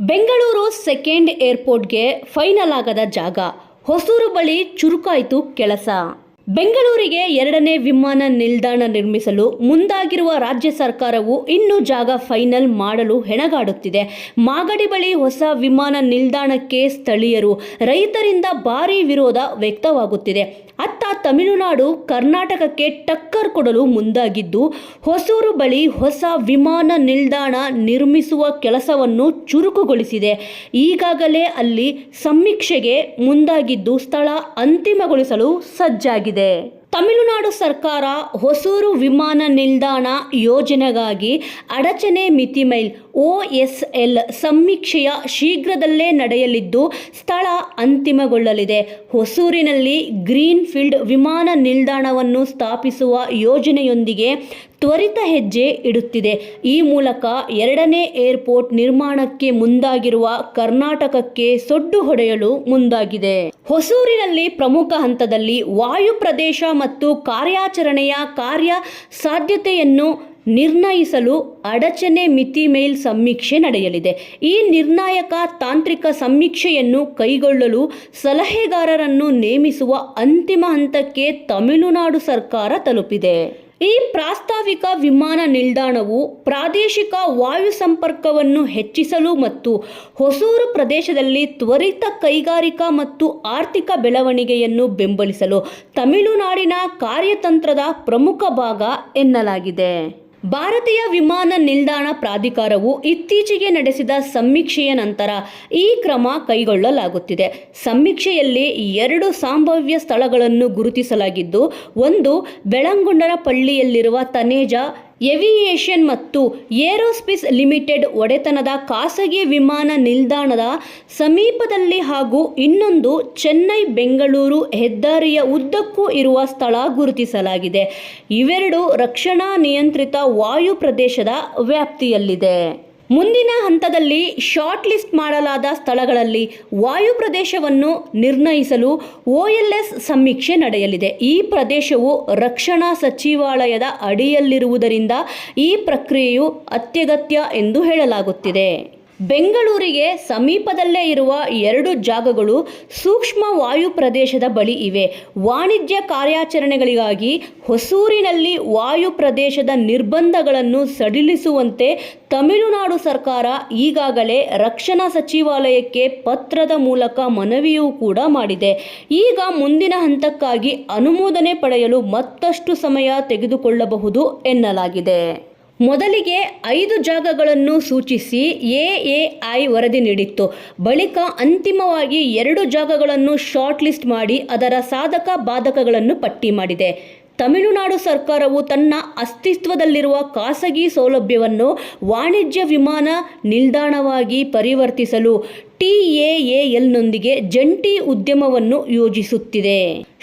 Bengaluru second ಏರ್ಪೋರ್ಟ್ಗೆ final ಆಗದ ಜಾಗ. ಹೊಸೂರು ಬಳಿ ಚುರುಕಾಯಿತು ಕೆಲಸ. ಬೆಂಗಳೂರಿಗೆ ಎರಡನೇ ವಿಮಾನ ನಿಲ್ದಾಣ ನಿರ್ಮಿಸಲು ಮುಂದಾಗಿರುವ ರಾಜ್ಯ ಸರ್ಕಾರವು ಇನ್ನೂ ಜಾಗ ಫೈನಲ್ ಮಾಡಲು ಹೆಣಗಾಡುತ್ತಿದೆ. ಮಾಗಡಿ ಬಳಿ ಹೊಸ ವಿಮಾನ ನಿಲ್ದಾಣಕ್ಕೆ ಸ್ಥಳೀಯರು, ರೈತರಿಂದ ಭಾರೀ ವಿರೋಧ ವ್ಯಕ್ತವಾಗುತ್ತಿದೆ. ಅತ್ತ ತಮಿಳುನಾಡು ಕರ್ನಾಟಕಕ್ಕೆ ಟಕ್ಕರ್ ಕೊಡಲು ಮುಂದಾಗಿದ್ದು, ಹೊಸೂರು ಬಳಿ ಹೊಸ ವಿಮಾನ ನಿಲ್ದಾಣ ನಿರ್ಮಿಸುವ ಕೆಲಸವನ್ನು ಚುರುಕುಗೊಳಿಸಿದೆ. ಈಗಾಗಲೇ ಅಲ್ಲಿ ಸಮೀಕ್ಷೆಗೆ ಮುಂದಾಗಿದ್ದು, ಸ್ಥಳ ಅಂತಿಮಗೊಳಿಸಲು ಸಜ್ಜಾಗಿದೆ. ತಮಿಳುನಾಡು ಸರ್ಕಾರ ಹೊಸೂರು ವಿಮಾನ ನಿಲ್ದಾಣ ಯೋಜನೆಗಾಗಿ ಅಡಚಣೆ ಮಿತಿ ಮೈಲ್ OSL ಸಮೀಕ್ಷೆಯ ಶೀಘ್ರದಲ್ಲೇ ನಡೆಯಲಿದ್ದು, ಸ್ಥಳ ಅಂತಿಮಗೊಳ್ಳಲಿದೆ. ಹೊಸೂರಿನಲ್ಲಿ ಗ್ರೀನ್ ಫೀಲ್ಡ್ ವಿಮಾನ ನಿಲ್ದಾಣವನ್ನು ಸ್ಥಾಪಿಸುವ ಯೋಜನೆಯೊಂದಿಗೆ ತ್ವರಿತ ಹೆಜ್ಜೆ ಇಡುತ್ತಿದೆ. ಈ ಮೂಲಕ ಎರಡನೇ ಏರ್ಪೋರ್ಟ್ ನಿರ್ಮಾಣಕ್ಕೆ ಮುಂದಾಗಿರುವ ಕರ್ನಾಟಕಕ್ಕೆ ಸೊಡ್ಡು ಹೊಡೆಯಲು ಮುಂದಾಗಿದೆ. ಹೊಸೂರಿನಲ್ಲಿ ಪ್ರಮುಖ ಹಂತದಲ್ಲಿ ವಾಯು ಪ್ರದೇಶ ಮತ್ತು ಕಾರ್ಯಾಚರಣೆಯ ಕಾರ್ಯ ಸಾಧ್ಯತೆಯನ್ನು ನಿರ್ಣಯಿಸಲು ಅಡಚಣೆ ಮಿತಿ ಮೇಲ್ ಸಮೀಕ್ಷೆ ನಡೆಯಲಿದೆ. ಈ ನಿರ್ಣಾಯಕ ತಾಂತ್ರಿಕ ಸಮೀಕ್ಷೆಯನ್ನು ಕೈಗೊಳ್ಳಲು ಸಲಹೆಗಾರರನ್ನು ನೇಮಿಸುವ ಅಂತಿಮ ಹಂತಕ್ಕೆ ತಮಿಳುನಾಡು ಸರ್ಕಾರ ತಲುಪಿದೆ. ಈ ಪ್ರಾಸ್ತಾವಿಕ ವಿಮಾನ ನಿಲ್ದಾಣವು ಪ್ರಾದೇಶಿಕ ವಾಯು ಸಂಪರ್ಕವನ್ನು ಹೆಚ್ಚಿಸಲು ಮತ್ತು ಹೊಸೂರು ಪ್ರದೇಶದಲ್ಲಿ ತ್ವರಿತ ಕೈಗಾರಿಕಾ ಮತ್ತು ಆರ್ಥಿಕ ಬೆಳವಣಿಗೆಯನ್ನು ಬೆಂಬಲಿಸಲು ತಮಿಳುನಾಡಿನ ಕಾರ್ಯತಂತ್ರದ ಪ್ರಮುಖ ಭಾಗ ಎನ್ನಲಾಗಿದೆ. ಭಾರತೀಯ ವಿಮಾನ ನಿಲ್ದಾಣ ಪ್ರಾಧಿಕಾರವು ಇತ್ತೀಚೆಗೆ ನಡೆಸಿದ ಸಮೀಕ್ಷೆಯ ನಂತರ ಈ ಕ್ರಮ ಕೈಗೊಳ್ಳಲಾಗುತ್ತಿದೆ. ಸಮೀಕ್ಷೆಯಲ್ಲಿ 2 ಸಂಭಾವ್ಯ ಸ್ಥಳಗಳನ್ನು ಗುರುತಿಸಲಾಗಿದ್ದು, ಒಂದು ಬೆಳಂಗೊಂಡನಪಳ್ಳಿಯಲ್ಲಿರುವ ತನೇಜಾ ಏವಿಯೇಷನ್ ಮತ್ತು ಏರೋಸ್ಪೇಸ್ ಲಿಮಿಟೆಡ್ ಒಡೆತನದ ಖಾಸಗಿ ವಿಮಾನ ನಿಲ್ದಾಣದ ಸಮೀಪದಲ್ಲಿ ಹಾಗೂ ಇನ್ನೊಂದು ಚೆನ್ನೈ ಬೆಂಗಳೂರು ಹೆದ್ದಾರಿಯ ಉದ್ದಕ್ಕೂ ಇರುವ ಸ್ಥಳ ಗುರುತಿಸಲಾಗಿದೆ. ಇವೆರಡು ರಕ್ಷಣಾ ನಿಯಂತ್ರಿತ ವಾಯು ಪ್ರದೇಶದ ವ್ಯಾಪ್ತಿಯಲ್ಲಿದೆ. ಮುಂದಿನ ಹಂತದಲ್ಲಿ ಶಾರ್ಟ್ ಲಿಸ್ಟ್ ಮಾಡಲಾದ ಸ್ಥಳಗಳಲ್ಲಿ ವಾಯು ಪ್ರದೇಶವನ್ನು ನಿರ್ಣಯಿಸಲು OLS ಸಮೀಕ್ಷೆ ನಡೆಯಲಿದೆ. ಈ ಪ್ರದೇಶವು ರಕ್ಷಣಾ ಸಚಿವಾಲಯದ ಅಡಿಯಲ್ಲಿರುವುದರಿಂದ ಈ ಪ್ರಕ್ರಿಯೆಯು ಅತ್ಯಗತ್ಯ ಎಂದು ಹೇಳಲಾಗುತ್ತಿದೆ. ಬೆಂಗಳೂರಿಗೆ ಸಮೀಪದಲ್ಲೇ ಇರುವ 2 ಜಾಗಗಳು ಸೂಕ್ಷ್ಮ ವಾಯು ಪ್ರದೇಶದ ಬಳಿ ಇವೆ. ವಾಣಿಜ್ಯ ಕಾರ್ಯಾಚರಣೆಗಳಿಗಾಗಿ ಹೊಸೂರಿನಲ್ಲಿ ವಾಯು ಪ್ರದೇಶದ ನಿರ್ಬಂಧಗಳನ್ನು ಸಡಿಲಿಸುವಂತೆ ತಮಿಳುನಾಡು ಸರ್ಕಾರ ಈಗಾಗಲೇ ರಕ್ಷಣಾ ಸಚಿವಾಲಯಕ್ಕೆ ಪತ್ರದ ಮೂಲಕ ಮನವಿಯೂ ಕೂಡ ಮಾಡಿದೆ. ಈಗ ಮುಂದಿನ ಹಂತಕ್ಕಾಗಿ ಅನುಮೋದನೆ ಪಡೆಯಲು ಮತ್ತಷ್ಟು ಸಮಯ ತೆಗೆದುಕೊಳ್ಳಬಹುದು ಎನ್ನಲಾಗಿದೆ. ಮೊದಲಿಗೆ 5 ಜಾಗಗಳನ್ನು ಸೂಚಿಸಿ AAI ವರದಿ ನೀಡಿತ್ತು. ಬಳಿಕ ಅಂತಿಮವಾಗಿ 2 ಜಾಗಗಳನ್ನು ಶಾರ್ಟ್ ಲಿಸ್ಟ್ ಮಾಡಿ ಅದರ ಸಾಧಕ ಬಾಧಕಗಳನ್ನು ಪಟ್ಟಿ ಮಾಡಿದೆ. ತಮಿಳುನಾಡು ಸರ್ಕಾರವು ತನ್ನ ಅಸ್ತಿತ್ವದಲ್ಲಿರುವ ಖಾಸಗಿ ಸೌಲಭ್ಯವನ್ನು ವಾಣಿಜ್ಯ ವಿಮಾನ ನಿಲ್ದಾಣವಾಗಿ ಪರಿವರ್ತಿಸಲು TAALನೊಂದಿಗೆ ಜಂಟಿ ಉದ್ಯಮವನ್ನು ಯೋಜಿಸುತ್ತಿದೆ.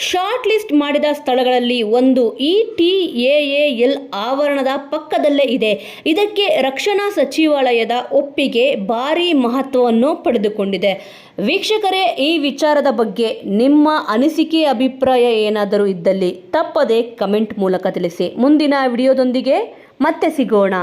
ಶಾರ್ಟ್ ಲಿಸ್ಟ್ ಮಾಡಿದ ಸ್ಥಳಗಳಲ್ಲಿ ಒಂದು ಈ TAAL ಆವರಣದ ಪಕ್ಕದಲ್ಲೇ ಇದೆ. ಇದಕ್ಕೆ ರಕ್ಷಣಾ ಸಚಿವಾಲಯದ ಒಪ್ಪಿಗೆ ಭಾರೀ ಮಹತ್ವವನ್ನು ಪಡೆದುಕೊಂಡಿದೆ. ವೀಕ್ಷಕರೇ, ಈ ವಿಚಾರದ ಬಗ್ಗೆ ನಿಮ್ಮ ಅನಿಸಿಕೆ ಅಭಿಪ್ರಾಯ ಏನಾದರೂ ಇದ್ದಲ್ಲಿ ತಪ್ಪದೆ ಕಮೆಂಟ್ ಮೂಲಕ ತಿಳಿಸಿ. ಮುಂದಿನ ವಿಡಿಯೋದೊಂದಿಗೆ ಮತ್ತೆ ಸಿಗೋಣ.